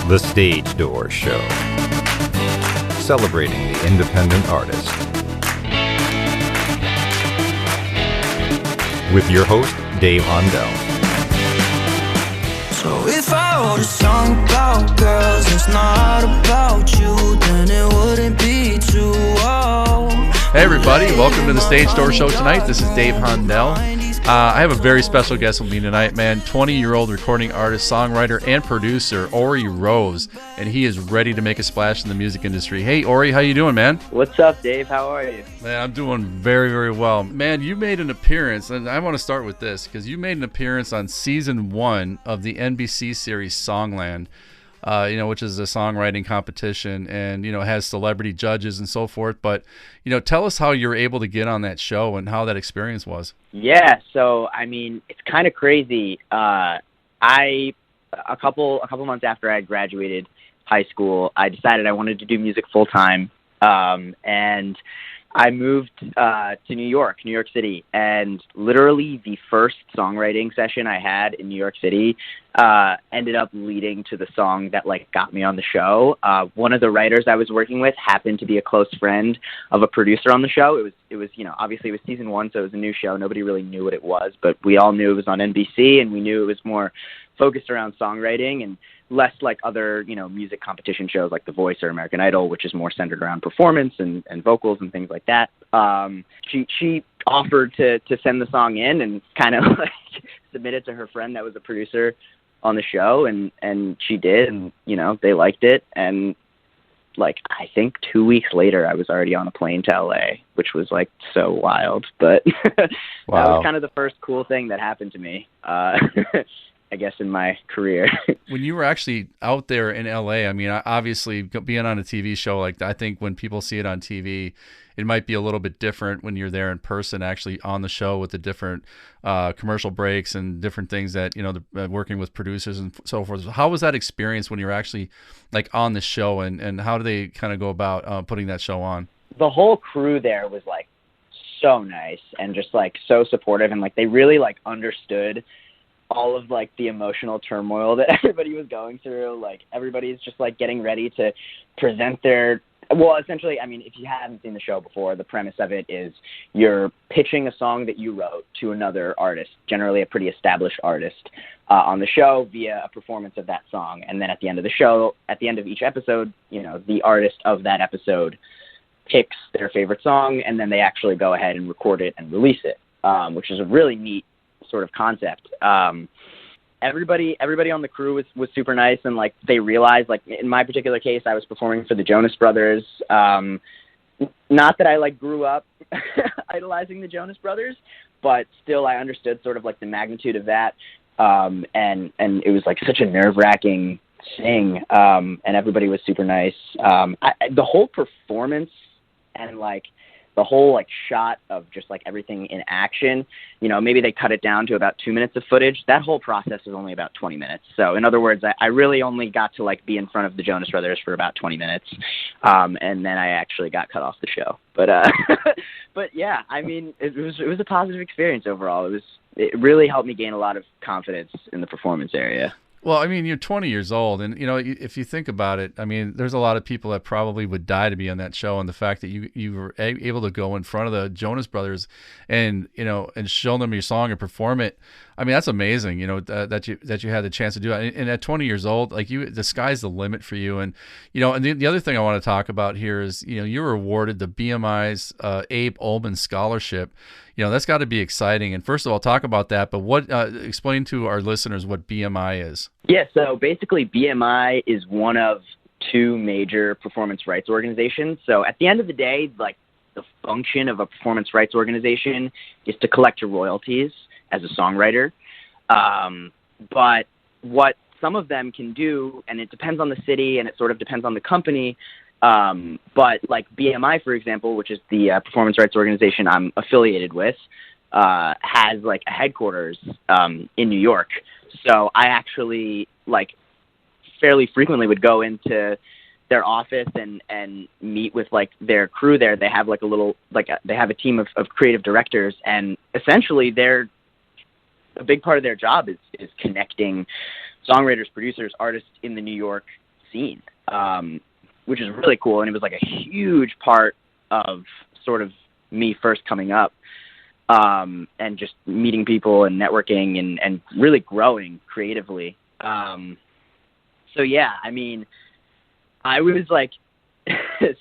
The Stage Door Show, celebrating the independent artist. With your host, Dave Hondel. So if I wrote a song about girls, it's not about you, then it wouldn't be too old. Hey everybody, welcome to the Stage Door Show tonight. This is Dave Hondel. I have a very special guest with me tonight, man. 20-year-old recording artist, songwriter, and producer, Ori Rose, and he is ready to make a splash in the music industry. Hey, Ori, how you doing, man? What's up, Dave? How are you? Man, I'm doing very, very well. Man, you made an appearance, and I want to start with this, because you made an appearance on Season 1 of the NBC series Songland, which is a songwriting competition and, has celebrity judges and so forth. But, tell us how you were able to get on that show and how that experience was. Yeah, so, it's kind of crazy. A couple months after I had graduated high school, I decided I wanted to do music full-time, and I moved to New York City, and literally the first songwriting session I had in New York City ended up leading to the song that got me on the show. One of the writers I was working with happened to be a close friend of a producer on the show. It was obviously it was season 1, so it was a new show. Nobody really knew what it was, but we all knew it was on NBC, and we knew it was more focused around songwriting and less like other, music competition shows like The Voice or American Idol, which is more centered around performance and vocals and things like that. She offered to send the song in and kind of submit it to her friend that was a producer on the show, and she did, and they liked it, and I think 2 weeks later I was already on a plane to LA, which was so wild, but That was kind of the first cool thing that happened to me. I guess in my career. When you were actually out there in LA, obviously being on a TV show, I think when people see it on TV, it might be a little bit different when you're there in person, actually on the show with the different commercial breaks and different things that, working with producers and so forth. How was that experience when you were actually on the show, and how do they kind of go about putting that show on? The whole crew there was so nice and just so supportive, and they really understood all of the emotional turmoil that everybody was going through. Everybody's just getting ready to present their, essentially, if you haven't seen the show before, the premise of it is you're pitching a song that you wrote to another artist, generally a pretty established artist, on the show via a performance of that song. And then at the end of the show, at the end of each episode, the artist of that episode picks their favorite song, and then they actually go ahead and record it and release it, which is a really neat sort of concept. Everybody on the crew was super nice, and they realized, in my particular case, I was performing for the Jonas Brothers. Not that I grew up idolizing the Jonas Brothers, but still I understood sort of the magnitude of that, and it was such a nerve-wracking thing, and everybody was super nice. The whole performance and the whole shot of just everything in action, maybe they cut it down to about 2 minutes of footage. That whole process was only about 20 minutes. So in other words, I really only got to be in front of the Jonas Brothers for about 20 minutes. And then I actually got cut off the show. But, but yeah, it was a positive experience overall. It really helped me gain a lot of confidence in the performance area. Well, you're 20 years old, and, if you think about it, there's a lot of people that probably would die to be on that show, and the fact that you were able to go in front of the Jonas Brothers and, and show them your song and perform it, that's amazing, that you had the chance to do it. And at 20 years old, the sky's the limit for you. And, and the other thing I want to talk about here is, you were awarded the BMI's A.S.A.G Olman Scholarship. That's got to be exciting. And first of all, talk about that, but explain to our listeners what BMI is. Yeah, so basically BMI is one of two major performance rights organizations. So at the end of the day, the function of a performance rights organization is to collect your royalties as a songwriter. But what some of them can do, and it depends on the city and it sort of depends on the company, but BMI, for example, which is the performance rights organization I'm affiliated with, has a headquarters in New York. So I actually fairly frequently would go into their office and meet with their crew there. They have they have a team of creative directors, and essentially a big part of their job is connecting songwriters, producers, artists in the New York scene, which is really cool. And it was like a huge part of sort of me first coming up, and just meeting people and networking and really growing creatively. So yeah, I mean, I was like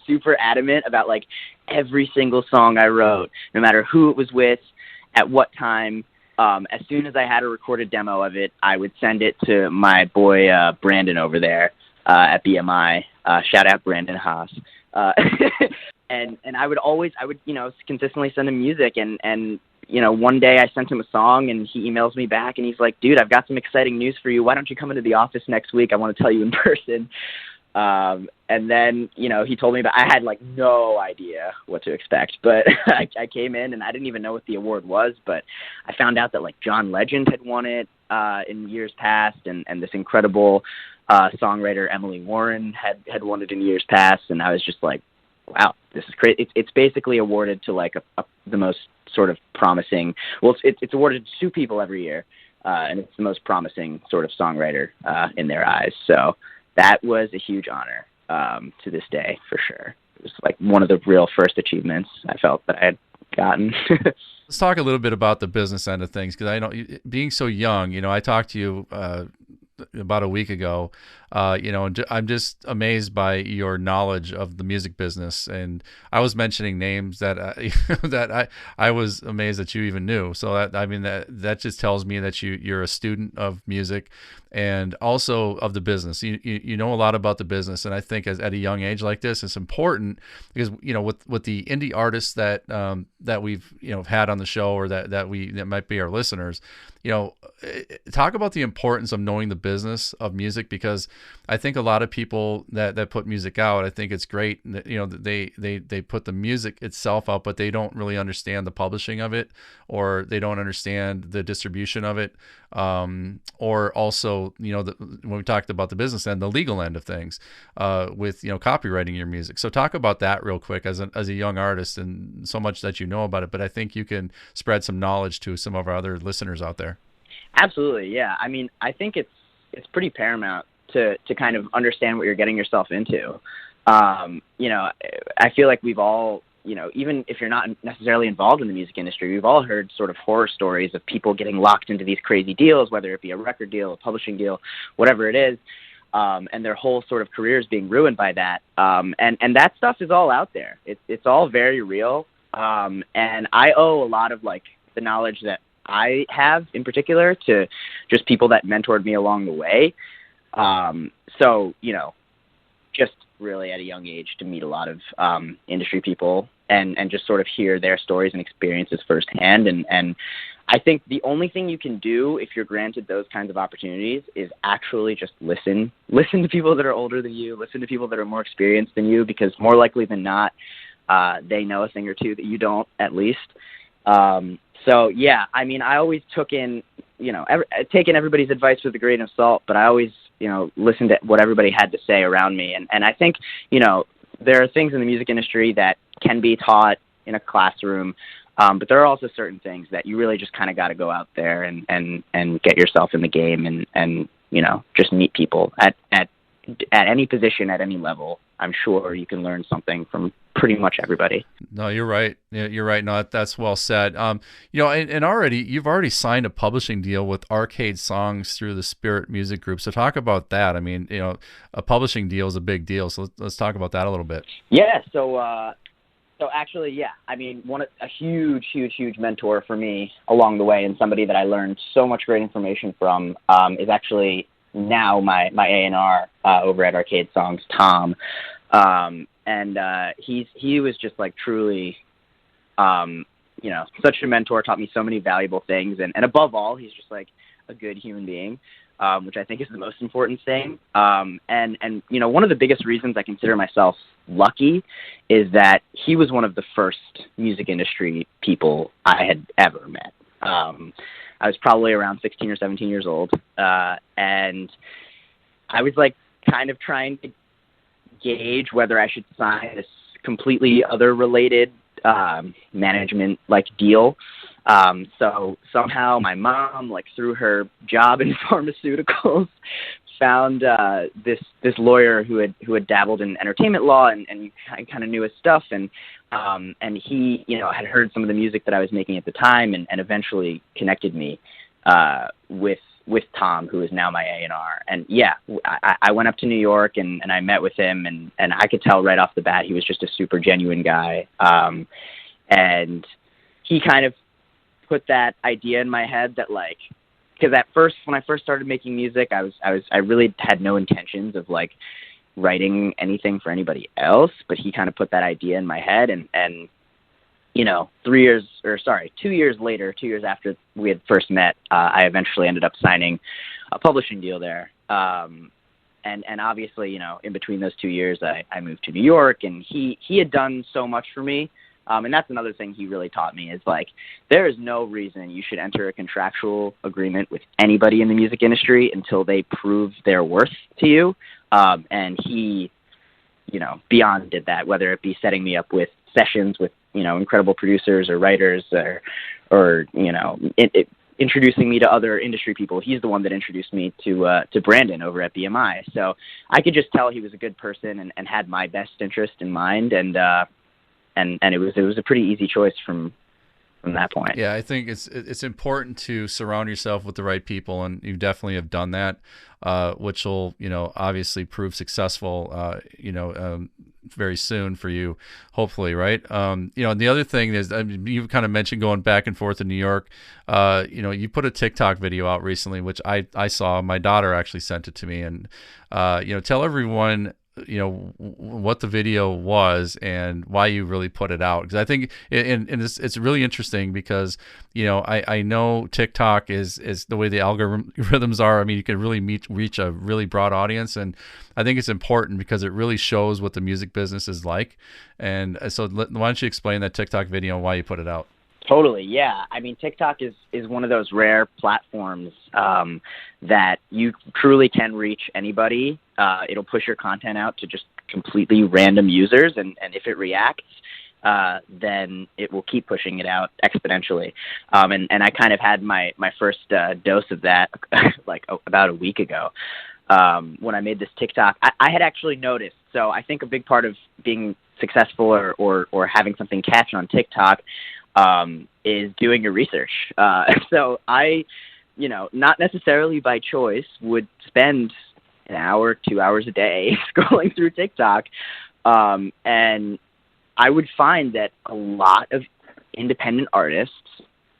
super adamant about like every single song I wrote, no matter who it was with, at what time. As soon as I had a recorded demo of it, I would send it to my boy Brandon over there at BMI. Shout out Brandon Haas. And I would consistently send him music, and one day I sent him a song and he emails me back and he's like, dude, I've got some exciting news for you. Why don't you come into the office next week? I want to tell you in person. And then, he told me I had like no idea what to expect, but I came in and I didn't even know what the award was, but I found out that like John Legend had won it, in years past, and this incredible, songwriter Emily Warren had won it in years past. And I was just like, wow, this is great. It's basically awarded to like the most sort of promising, it's awarded to 2 people every year. And it's the most promising sort of songwriter, in their eyes. So that was a huge honor, to this day, for sure. It was like one of the real first achievements I felt that I had gotten. Let's talk a little bit about the business end of things, because I know, being so young, I talked to you about a week ago, and I'm just amazed by your knowledge of the music business. And I was mentioning names that that I was amazed that you even knew. So that just tells me that you're a student of music and also of the business. You know a lot about the business, and I think at a young age like this, it's important because with the indie artists that we've had on the show, or that might be our listeners. Talk about the importance of knowing the business of music, because I think a lot of people that put music out, I think it's great that, they put the music itself out, but they don't really understand the publishing of it, or they don't understand the distribution of it, or also, when we talked about the business end, the legal end of things, with, copywriting your music. So talk about that real quick as a young artist, and so much that you know about it, but I think you can spread some knowledge to some of our other listeners out there. Absolutely. Yeah. I mean, I think it's pretty paramount to kind of understand what you're getting yourself into. I feel like we've all, even if you're not necessarily involved in the music industry, we've all heard sort of horror stories of people getting locked into these crazy deals, whether it be a record deal, a publishing deal, whatever it is. And their whole sort of careers being ruined by that. And that stuff is all out there. It's all very real. And I owe a lot of like the knowledge that I have in particular to just people that mentored me along the way. So, just really at a young age to meet a lot of industry people and just sort of hear their stories and experiences firsthand. And I think the only thing you can do if you're granted those kinds of opportunities is actually just listen to people that are older than you, listen to people that are more experienced than you, because more likely than not, they know a thing or two that you don't, at least. So yeah, I mean, I always took in, taken everybody's advice with a grain of salt, but I always, listened to what everybody had to say around me. And I think, there are things in the music industry that can be taught in a classroom. But there are also certain things that you really just kind of got to go out there and get yourself in the game and just meet people at any position, at any level. I'm sure you can learn something from pretty much everybody. No, you're right. You're right. No, that's well said. And you've already signed a publishing deal with A.S.A.G Songs through the Spirit Music Group. So talk about that. I mean, a publishing deal is a big deal. So let's talk about that a little bit. Yeah. So actually, yeah, I mean, a huge mentor for me along the way, and somebody that I learned so much great information from, is actually now my A&R over at A.S.A.G Songs, Tom. And he was just like truly, such a mentor, taught me so many valuable things. And above all, he's just like a good human being, which I think is the most important thing. And one of the biggest reasons I consider myself lucky is that he was one of the first music industry people I had ever met. I was probably around 16 or 17 years old. And I was like kind of trying to gauge whether I should sign this completely other related management like deal. So somehow my mom, like through her job in pharmaceuticals, found this lawyer who had dabbled in entertainment law, and I kind of knew his stuff, and he, you know, had heard some of the music that I was making at the time, and eventually connected me with Tom, who is now my A&R. And yeah, I went up to New York and I met with him, and I could tell right off the bat he was just a super genuine guy. And he kind of put that idea in my head that, like, because at first, when I first started making music, I really had no intentions of like writing anything for anybody else, but he kind of put that idea in my head, and you know, 2 years later, 2 years after we had first met, I eventually ended up signing a publishing deal there. And obviously, you know, in between those 2 years, I moved to New York, and he had done so much for me. And that's another thing he really taught me is, like, there is no reason you should enter a contractual agreement with anybody in the music industry until they prove their worth to you. And he, you know, beyond did that, whether it be setting me up with sessions with, you know, incredible producers or writers, or you know, introducing me to other industry people. He's the one that introduced me to Brandon over at BMI. So I could just tell he was a good person and had my best interest in mind. And it was a pretty easy choice from that point. Yeah, I think it's important to surround yourself with the right people, and you definitely have done that, which will, you know, obviously prove successful, very soon for you, hopefully, right? You know, and the other thing is, I mean, you kind of mentioned going back and forth in New York. You know, you put a TikTok video out recently, which I saw. My daughter actually sent it to me, and you know, tell everyone, you know, what the video was and why you really put it out. Because I think it's really interesting because, you know, I know TikTok is the way the algorithms are. I mean, you can really reach a really broad audience, and I think it's important because it really shows what the music business is like. And so why don't you explain that TikTok video and why you put it out? Totally, yeah. I mean, TikTok is one of those rare platforms that you truly can reach anybody. It'll push your content out to just completely random users, and if it reacts, then it will keep pushing it out exponentially. And I kind of had my first dose of that about a week ago when I made this TikTok. I had actually noticed. So I think a big part of being successful or having something catch on TikTok is doing your research. So I, you know, not necessarily by choice, would spend an hour, 2 hours a day scrolling through TikTok. And I would find that a lot of independent artists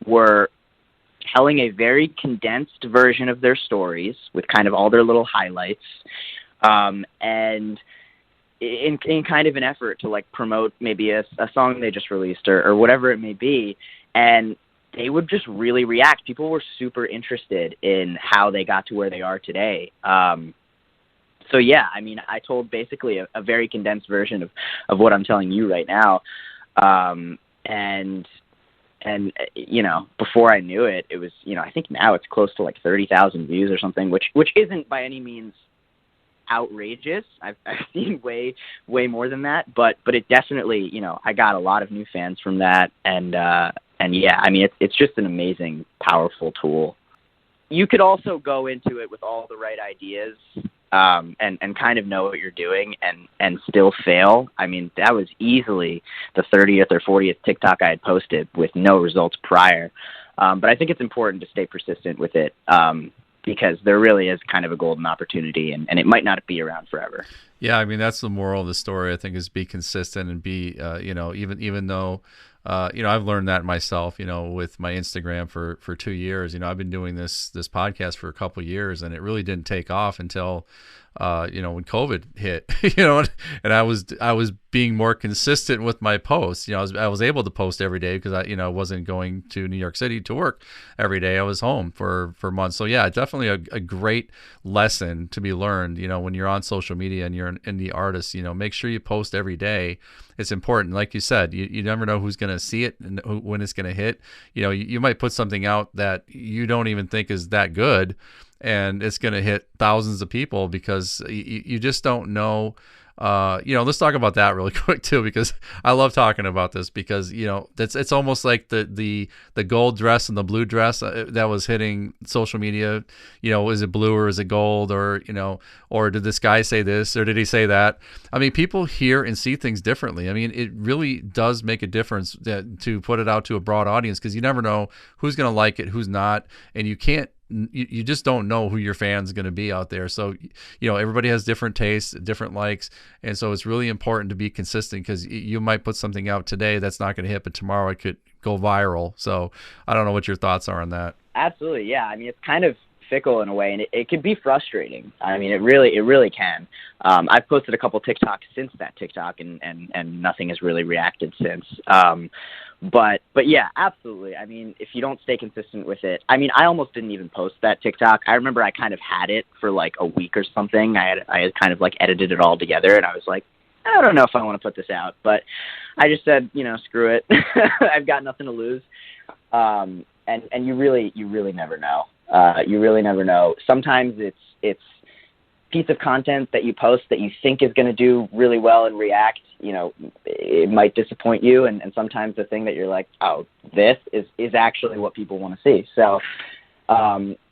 were telling a very condensed version of their stories with kind of all their little highlights. And in kind of an effort to like promote maybe a song they just released or whatever it may be. And they would just really react. People were super interested in how they got to where they are today. So yeah, I mean, I told basically a very condensed version of what I'm telling you right now. And you know, before I knew it, it was, you know, I think now it's close to like 30,000 views or something, which isn't by any means outrageous. I've seen way more than that, but it definitely, you know, I got a lot of new fans from that, and yeah, I mean, it's just an amazing, powerful tool. You could also go into it with all the right ideas, and kind of know what you're doing and still fail. I mean, that was easily the 30th or 40th TikTok I had posted with no results prior. But I think it's important to stay persistent with it, because there really is kind of a golden opportunity, and it might not be around forever. Yeah, I mean, that's the moral of the story, I think, is be consistent and be, you know, even though, you know, I've learned that myself, you know, with my Instagram for 2 years. You know, I've been doing this podcast for a couple of years, and it really didn't take off until, you know, when COVID hit, you know, and I was being more consistent with my posts. You know, I was able to post every day because I wasn't going to New York City to work every day. I was home for months. So yeah, definitely a great lesson to be learned. You know, when you're on social media and you're an indie artist, you know, make sure you post every day. It's important. Like you said, you never know who's going to see it and when it's going to hit. You know, you might put something out that you don't even think is that good, and it's going to hit thousands of people because you just don't know let's talk about that really quick too, because I love talking about this, because it's almost like the gold dress and the blue dress that was hitting social media. Is it blue or is it gold, or or did this guy say this or did he say that? I mean, people hear and see things differently. I mean, it really does make a difference to put it out to a broad audience, because you never know who's going to like it, who's not, and you just don't know who your fan's going to be out there. So, everybody has different tastes, different likes. And so it's really important to be consistent, because you might put something out today that's not going to hit, but tomorrow it could go viral. So I don't know what your thoughts are on that. Absolutely. Yeah. I mean, it's kind of fickle in a way, and it can be frustrating. I mean, it really can. I've posted a couple TikToks since that TikTok, and nothing has really reacted since. But yeah, absolutely. I mean, if you don't stay consistent with it, I mean, I almost didn't even post that TikTok. I remember I kind of had it for like a week or something. I had kind of like edited it all together, and I was like, I don't know if I want to put this out, but I just said, screw it. I've got nothing to lose. And you really never know. You really never know. Sometimes it's piece of content that you post that you think is going to do really well and react, it might disappoint you. And sometimes the thing that you're like, oh, this is actually what people want to see. So,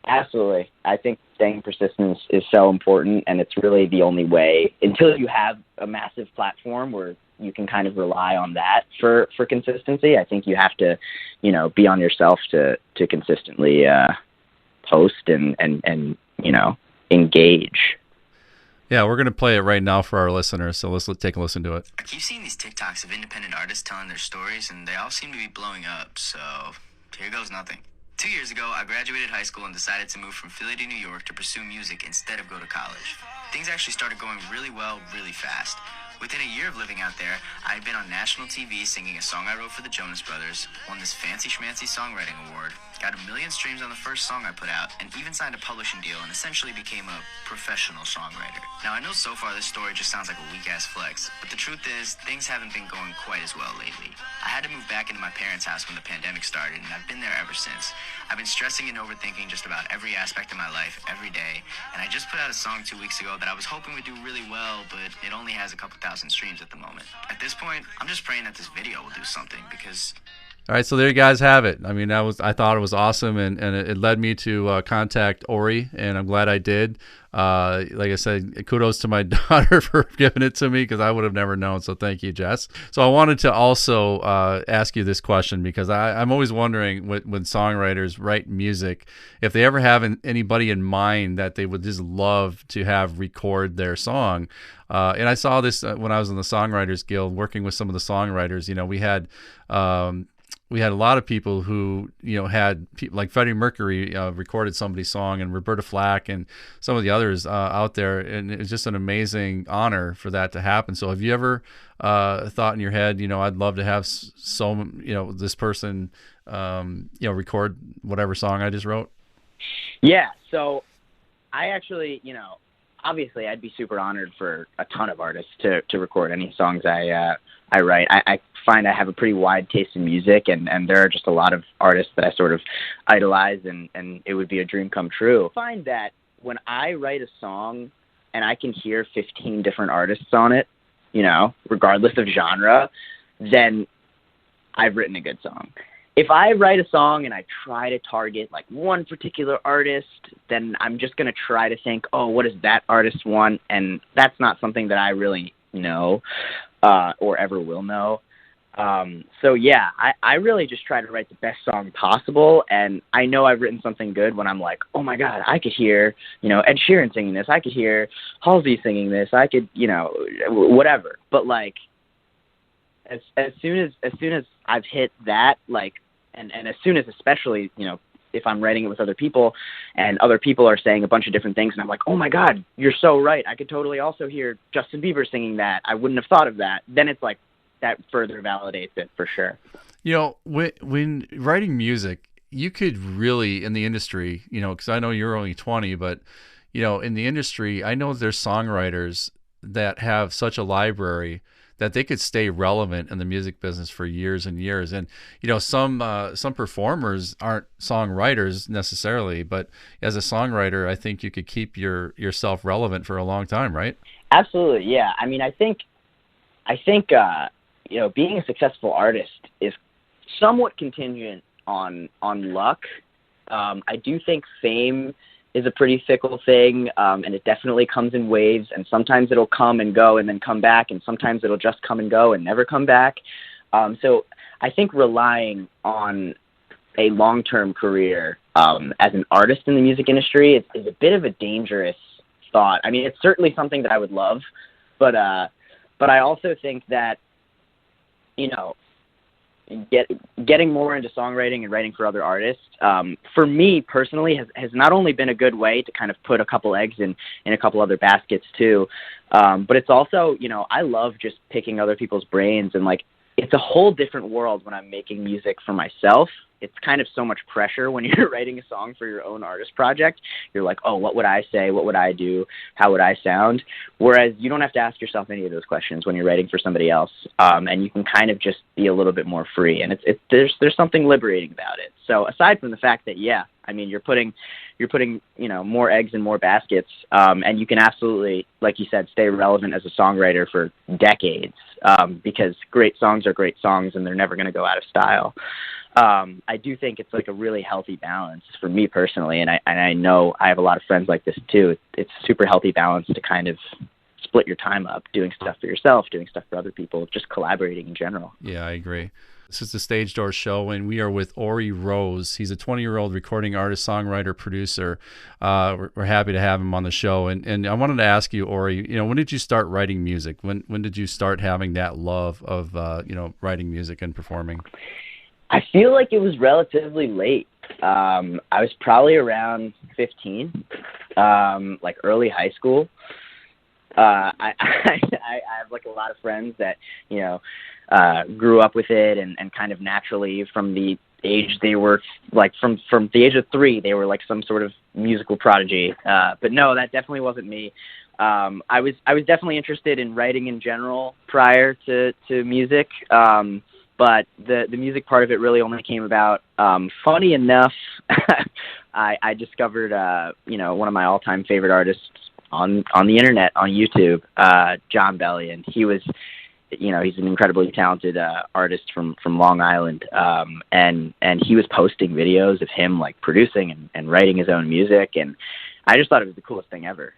absolutely. I think staying persistent is so important, and it's really the only way until you have a massive platform where you can kind of rely on that for consistency. I think you have to, be on yourself to consistently, post and engage. Yeah, we're going to play it right now for our listeners, so let's take a listen to it. I keep seeing these TikToks of independent artists telling their stories, and they all seem to be blowing up, so here goes nothing. 2 years ago, I graduated high school and decided to move from Philly to New York to pursue music instead of go to college. Things actually started going really well, really fast. Within a year of living out there, I had been on national TV singing a song I wrote for the Jonas Brothers, won this fancy schmancy songwriting award, got 1 million streams on the first song I put out, and even signed a publishing deal and essentially became a professional songwriter. Now, I know so far this story just sounds like a weak-ass flex, but the truth is, things haven't been going quite as well lately. I had to move back into my parents' house when the pandemic started, and I've been there ever since. I've been stressing and overthinking just about every aspect of my life, every day, and I just put out a song 2 weeks ago that I was hoping would do really well, but it only has a couple thousand streams at the moment. At this point, I'm just praying that this video will do something, because... All right, so there you guys have it. I mean, I thought it was awesome, and it led me to contact Ori, and I'm glad I did. Like I said, kudos to my daughter for giving it to me, because I would have never known. So thank you, Jess. So I wanted to also ask you this question, because I'm always wondering when songwriters write music, if they ever have anybody in mind that they would just love to have record their song. And I saw this when I was in the Songwriters Guild, working with some of the songwriters. We had a lot of people who, had like Freddie Mercury recorded somebody's song, and Roberta Flack and some of the others out there. And it was just an amazing honor for that to happen. So have you ever thought in your head, I'd love to have this person, record whatever song I just wrote? Yeah. So I actually, obviously I'd be super honored for a ton of artists to record any songs I write. I find I have a pretty wide taste in music, and there are just a lot of artists that I sort of idolize, and it would be a dream come true. I find that when I write a song and I can hear 15 different artists on it, regardless of genre, then I've written a good song. If I write a song and I try to target like one particular artist, then I'm just going to try to think, oh, what does that artist want? And that's not something that I really know or ever will know. So yeah, I really just try to write the best song possible, and I know I've written something good when I'm like, oh my God, I could hear, Ed Sheeran singing this, I could hear Halsey singing this, I could, whatever. But like, as soon as I've hit that, like, and as soon as, especially, if I'm writing it with other people and other people are saying a bunch of different things and I'm like, oh my God, you're so right, I could totally also hear Justin Bieber singing that, I wouldn't have thought of that, then it's like, that further validates it for sure. When writing music, you could really, in the industry, because I know you're only 20, but, in the industry, I know there's songwriters that have such a library that they could stay relevant in the music business for years and years. And, some performers aren't songwriters necessarily, but as a songwriter, I think you could keep yourself relevant for a long time, right? Absolutely, yeah. I mean, I think being a successful artist is somewhat contingent on luck. I do think fame is a pretty fickle thing, and it definitely comes in waves, and sometimes it'll come and go and then come back, and sometimes it'll just come and go and never come back. So I think relying on a long-term career as an artist in the music industry is a bit of a dangerous thought. I mean, it's certainly something that I would love, but I also think that, getting more into songwriting and writing for other artists, for me personally, has not only been a good way to kind of put a couple eggs in a couple other baskets too, but it's also, I love just picking other people's brains, and like, it's a whole different world when I'm making music for myself. It's kind of so much pressure when you're writing a song for your own artist project. You're like, oh, what would I say? What would I do? How would I sound? Whereas you don't have to ask yourself any of those questions when you're writing for somebody else, and you can kind of just be a little bit more free. And there's something liberating about it. So aside from the fact that, yeah, I mean, you're putting more eggs in more baskets, and you can absolutely, like you said, stay relevant as a songwriter for decades, because great songs are great songs and they're never going to go out of style. I do think it's like a really healthy balance for me personally, and I know I have a lot of friends like this too. It's a super healthy balance to kind of split your time up, doing stuff for yourself, doing stuff for other people, just collaborating in general. Yeah, I agree. This is the Stage Door Show, and we are with Ori Rose. He's a 20-year-old recording artist, songwriter, producer. We're happy to have him on the show. And I wanted to ask you, Ori, when did you start writing music? When did you start having that love of writing music and performing? I feel like it was relatively late. I was probably around 15, like early high school. I have like a lot of friends that, grew up with it and kind of naturally from the age they were like from the age of 3, they were like some sort of musical prodigy. But no, that definitely wasn't me. I was definitely interested in writing in general prior to music. But the music part of it really only came about. Funny enough, I discovered, one of my all-time favorite artists on the internet, on YouTube, John Bellion. He was, he's an incredibly talented artist from Long Island, and he was posting videos of him like producing and writing his own music, and I just thought it was the coolest thing ever.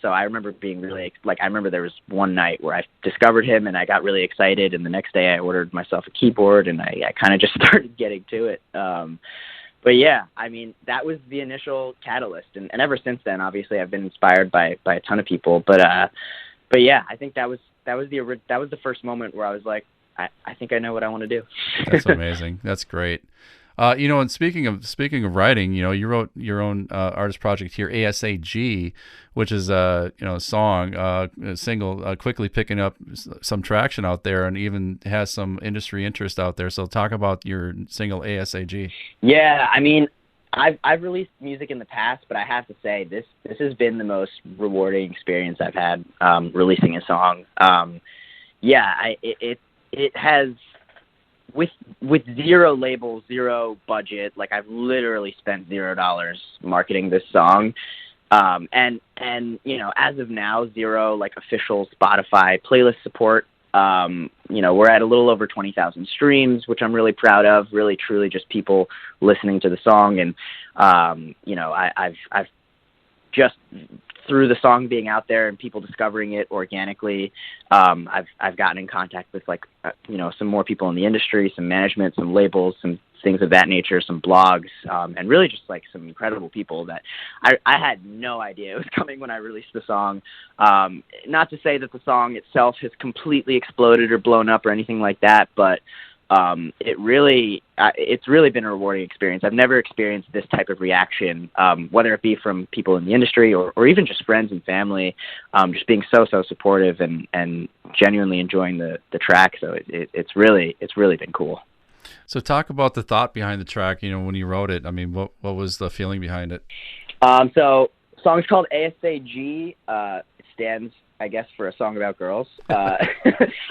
So I remember being really, I remember there was one night where I discovered him and I got really excited, and the next day I ordered myself a keyboard and I kind of just started getting to it. But yeah, I mean, that was the initial catalyst. And ever since then, obviously I've been inspired by a ton of people, but yeah, I think that was the first moment where I was like, I think I know what I want to do. That's amazing. That's great. And speaking of writing, you wrote your own artist project here, A.S.A.G, which is a song, a single, quickly picking up some traction out there, and even has some industry interest out there. So talk about your single A.S.A.G. Yeah, I mean, I've released music in the past, but I have to say this has been the most rewarding experience I've had releasing a song. It has. With zero label, zero budget, like I've literally spent $0 marketing this song. And as of now, zero like official Spotify playlist support. We're at a little over 20,000 streams, which I'm really proud of, really truly just people listening to the song. And, I've just through the song being out there and people discovering it organically, I've gotten in contact with some more people in the industry, some management, some labels, some things of that nature, some blogs, and really just like some incredible people that I had no idea it was coming when I released the song. Not to say that the song itself has completely exploded or blown up or anything like that, but it's really been a rewarding experience. I've never experienced this type of reaction, whether it be from people in the industry or even just friends and family, just being so supportive and genuinely enjoying the track. So it's really been cool. So talk about the thought behind the track, when you wrote it. I mean, what was the feeling behind it? So the song is called A.S.A.G. It stands, I guess, for a song about girls. I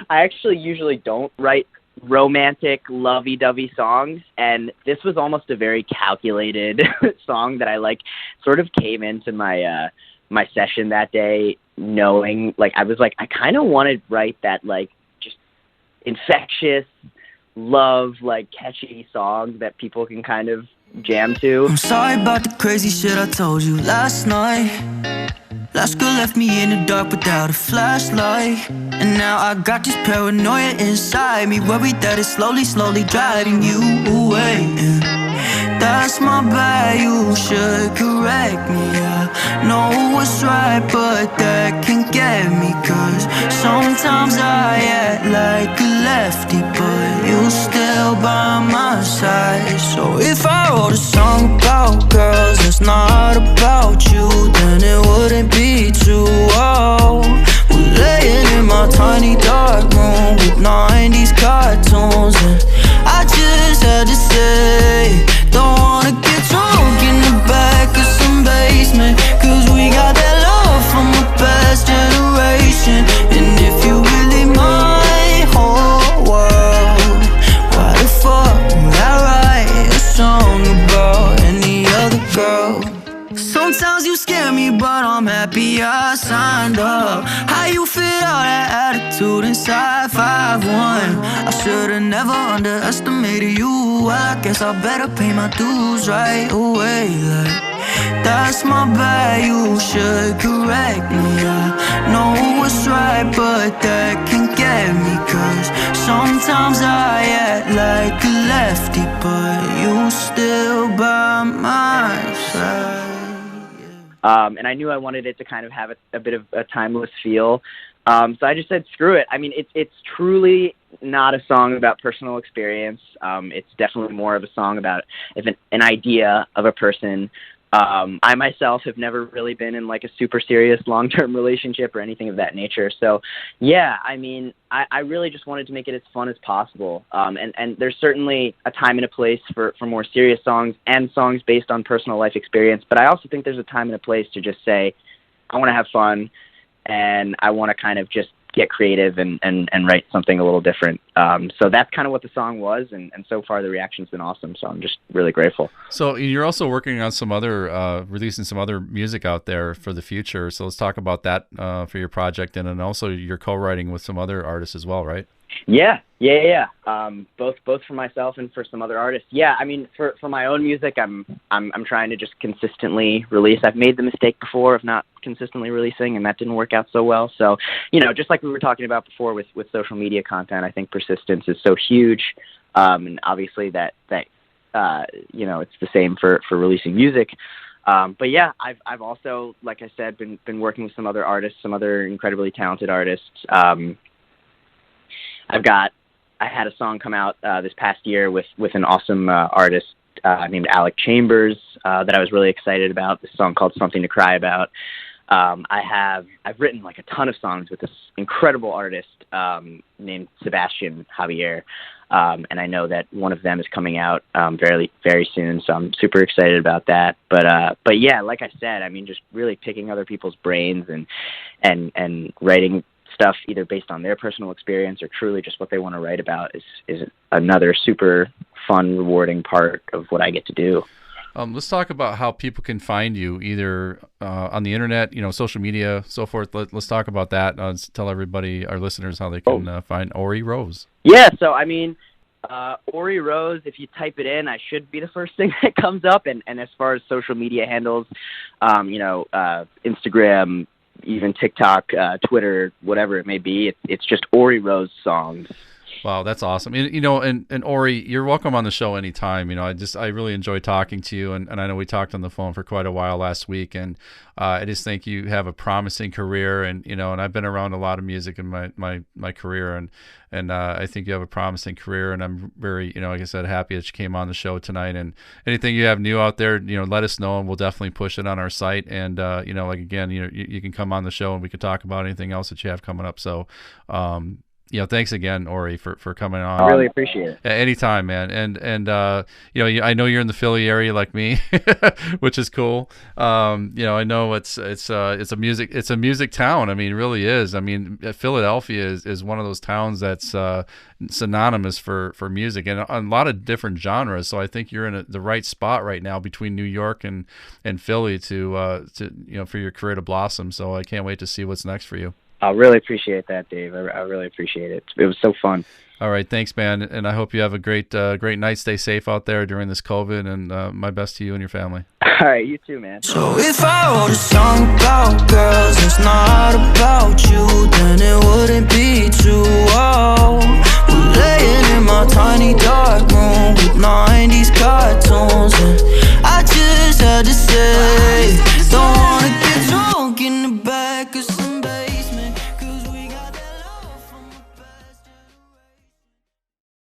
actually usually don't write romantic, lovey-dovey songs, and this was almost a very calculated song that I sort of came into my my session that day knowing, like, I was like, I kind of want to write that, like, just infectious love, like, catchy song that people can kind of jam to. I'm sorry about the crazy shit I told you last night. Last girl left me in the dark without a flashlight, and now I got this paranoia inside me, worried that it's slowly, slowly driving you away. And that's my bad, you should correct me. I know what's right, but that can get me, 'cause sometimes I act like a lefty, but you still by my side. So if I wrote a song about girls that's not about you, then it wouldn't be too old. We're laying in my tiny dark room with 90s cartoons, and I just had to say, don't wanna get drunk in the back of some basement, 'cause we got that love from the past generation. And if you really my whole world, why the fuck would I write a song about any other girl? Sometimes you scare me, but I'm happy I signed up. How you fit all that attitude inside 5'1"? I should've never underestimated you. I guess I better pay my dues right away. Like, that's my bad, you should correct me. I know what's right, but that can get me, 'cause sometimes I act like a lefty, but you still by my side. And I knew I wanted it to kind of have a bit of a timeless feel. So I just said, screw it. I mean, it's truly not a song about personal experience. It's definitely more of a song about an idea of a person. I myself have never really been in like a super serious long-term relationship or anything of that nature. So yeah, I mean, I really just wanted to make it as fun as possible. And there's certainly a time and a place for more serious songs and songs based on personal life experience. But I also think there's a time and a place to just say, I want to have fun and I want to kind of just get creative and write something a little different. So that's kind of what the song was, and so far the reaction's been awesome, so I'm just really grateful. So you're also working on some other, releasing some other music out there for the future, so let's talk about that for your project, and then also you're co-writing with some other artists as well, right? Yeah. Both for myself and for some other artists. Yeah, I mean, for my own music, I'm trying to just consistently release. I've made the mistake before of not consistently releasing, and that didn't work out so well. So, you know, just like we were talking about before with social media content, I think persistence is so huge, and obviously that you know, it's the same for releasing music. But yeah, I've also, like I said, been working with some other artists, some other incredibly talented artists. I had a song come out this past year with an awesome artist named Alec Chambers that I was really excited about. This song called Something to Cry About. I've written like a ton of songs with this incredible artist named Sebastian Javier, and I know that one of them is coming out very, very soon, so I'm super excited about that. But yeah, like I said, I mean, just really picking other people's brains and writing stuff either based on their personal experience or truly just what they want to write about is another super fun, rewarding part of what I get to do. Let's talk about how people can find you, either on the internet, you know, social media, so forth. Let's talk about that. Tell everybody, our listeners, how they can find Ori Rose. Yeah, so I mean, Ori Rose, if you type it in, I should be the first thing that comes up. And as far as social media handles, you know, Instagram, even TikTok, Twitter, whatever it may be, it's just Ori Rose songs. Wow, that's awesome. And, you know, and Ori, you're welcome on the show anytime. You know, I really enjoy talking to you, and I know we talked on the phone for quite a while last week, and I just think you have a promising career, and, you know, and I've been around a lot of music in my career, and I think you have a promising career, and I'm very, you know, like I said, happy that you came on the show tonight. And anything you have new out there, you know, let us know, and we'll definitely push it on our site. And you know, like, again, you know, you can come on the show and we could talk about anything else that you have coming up. So Thanks again, Ori, for coming on. I really appreciate it. Anytime, man. And I know you're in the Philly area like me, which is cool. I know it's a music town. I mean, it really is. I mean, Philadelphia is one of those towns that's synonymous for music and a lot of different genres. So I think you're in the right spot right now between New York and Philly to for your career to blossom. So I can't wait to see what's next for you. I really appreciate that, Dave. I really appreciate it. It was so fun. All right, thanks, man, and I hope you have a great night. Stay safe out there during this COVID, and my best to you and your family. All right, you too, man. So if I wrote a song about girls, it's not about you, then it wouldn't be too old. We're laying in my tiny dark room with 90s cartoons, and I just had to say, don't wanna get drunk in the back of some baby.